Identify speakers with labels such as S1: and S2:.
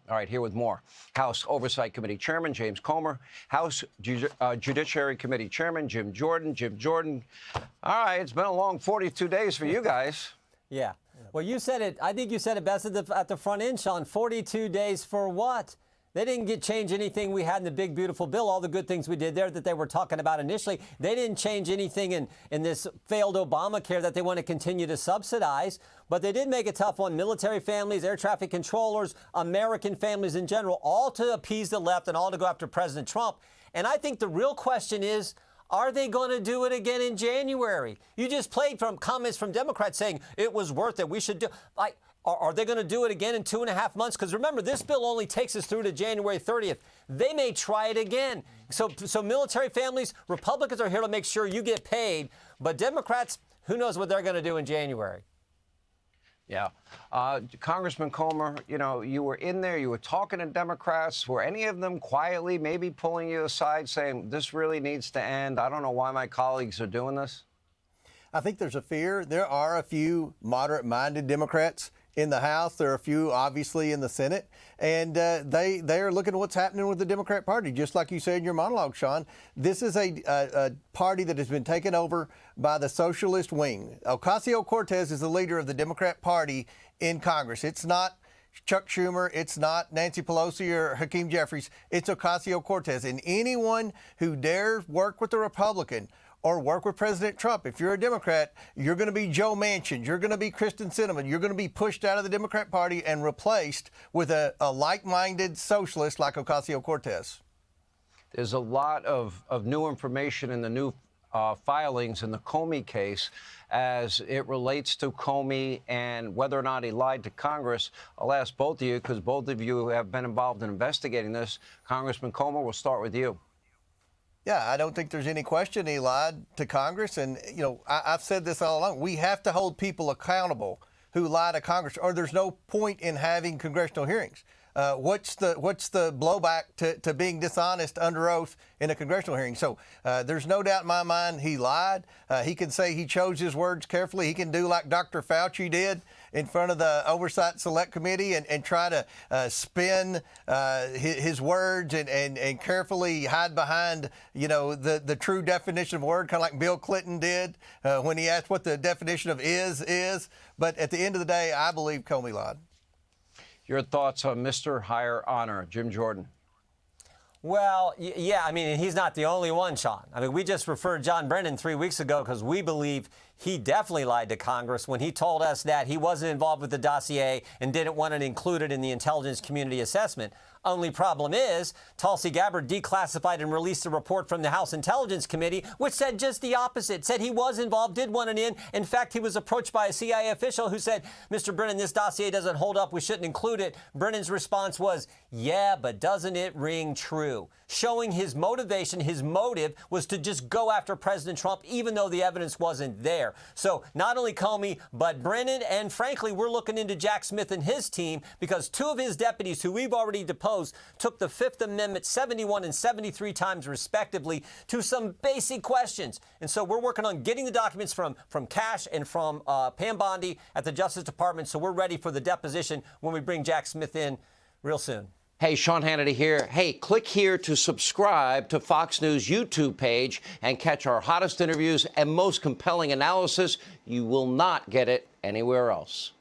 S1: All right, here with more. House Oversight Committee Chairman James Comer, House Judiciary Committee Chairman Jim Jordan. Jim Jordan, all right, it's been a long 42 days for you guys.
S2: Yeah. Well, you said it. I think you said it best at the front end, Sean. 42 days for what? They didn't change anything we had in the big, beautiful bill, all the good things we did there that they were talking about initially. They didn't change anything in this failed Obamacare that they want to continue to subsidize. But they did make it tough on military families, air traffic controllers, American families in general, all to appease the left and all to go after President Trump. And I think the real question is, are they going to do it again in January? You just played from comments from Democrats saying it was worth it. We should do. Are they going to do it again in 2.5 months? Because remember, this bill only takes us through to January 30th. They may try it again. So military families, Republicans are here to make sure you get paid. But Democrats, who knows what they're going to do in January?
S1: Yeah. Congressman Comer, you know, you were in there, you were talking to Democrats. Were any of them quietly maybe pulling you aside saying this really needs to end? I don't know why my colleagues are doing this.
S3: I think there's a fear. There are a few moderate-minded Democrats in the House. There are a few, obviously, in the Senate. And they are looking at what's happening with the Democrat Party. Just like you said in your monologue, Sean, this is a party that has been taken over by the socialist wing. Ocasio-Cortez is the leader of the Democrat Party in Congress. It's not Chuck Schumer. It's not Nancy Pelosi or Hakeem Jeffries. It's Ocasio-Cortez. And anyone who dares work with a Republican or work with President Trump, if you're a Democrat, you're going to be Joe Manchin, you're going to be Kristen Sinema, you're going to be pushed out of the Democrat Party and replaced with a like-minded socialist like Ocasio-Cortez.
S1: There's a lot of new information in the new filings in the Comey case as it relates to Comey and whether or not he lied to Congress. I'll ask both of you, because both of you have been involved in investigating this. Congressman Comer, we'll start with you.
S3: Yeah, I don't think there's any question he lied to Congress. And, you know, I've said this all along. We have to hold people accountable who lie to Congress, or there's no point in having congressional hearings. What's the blowback to being dishonest under oath in a congressional hearing? So there's no doubt in my mind he lied. He can say he chose his words carefully. He can do like Dr. Fauci did in front of the Oversight Select Committee and try to spin his words and carefully hide behind, you know, the true definition of a word, kind of like Bill Clinton did when he asked what the definition of is. But at the end of the day, I believe Comey lied.
S1: Your thoughts on Mr. Higher Honor, Jim Jordan?
S2: Well, yeah, I mean, he's not the only one, Sean. I mean, we just referred John Brennan 3 weeks ago because we believe he definitely lied to Congress when he told us that he wasn't involved with the dossier and didn't want it included in the intelligence community assessment. Only problem is, Tulsi Gabbard declassified and released a report from the House Intelligence Committee, which said just the opposite, said he was involved, did want it in. In fact, he was approached by a CIA official who said, Mr. Brennan, this dossier doesn't hold up. We shouldn't include it. Brennan's response was, yeah, but doesn't it ring true? Showing his motivation, his motive was to just go after President Trump, even though the evidence wasn't there. So not only Comey, but Brennan, and frankly, we're looking into Jack Smith and his team because two of his deputies who we've already deposed took the Fifth Amendment 71 and 73 times respectively to some basic questions. And so we're working on getting the documents from Cash and from Pam Bondi at the Justice Department. So we're ready for the deposition when we bring Jack Smith in real soon.
S1: Hey, Sean Hannity here. Hey, click here to subscribe to Fox News YouTube page and catch our hottest interviews and most compelling analysis. You will not get it anywhere else.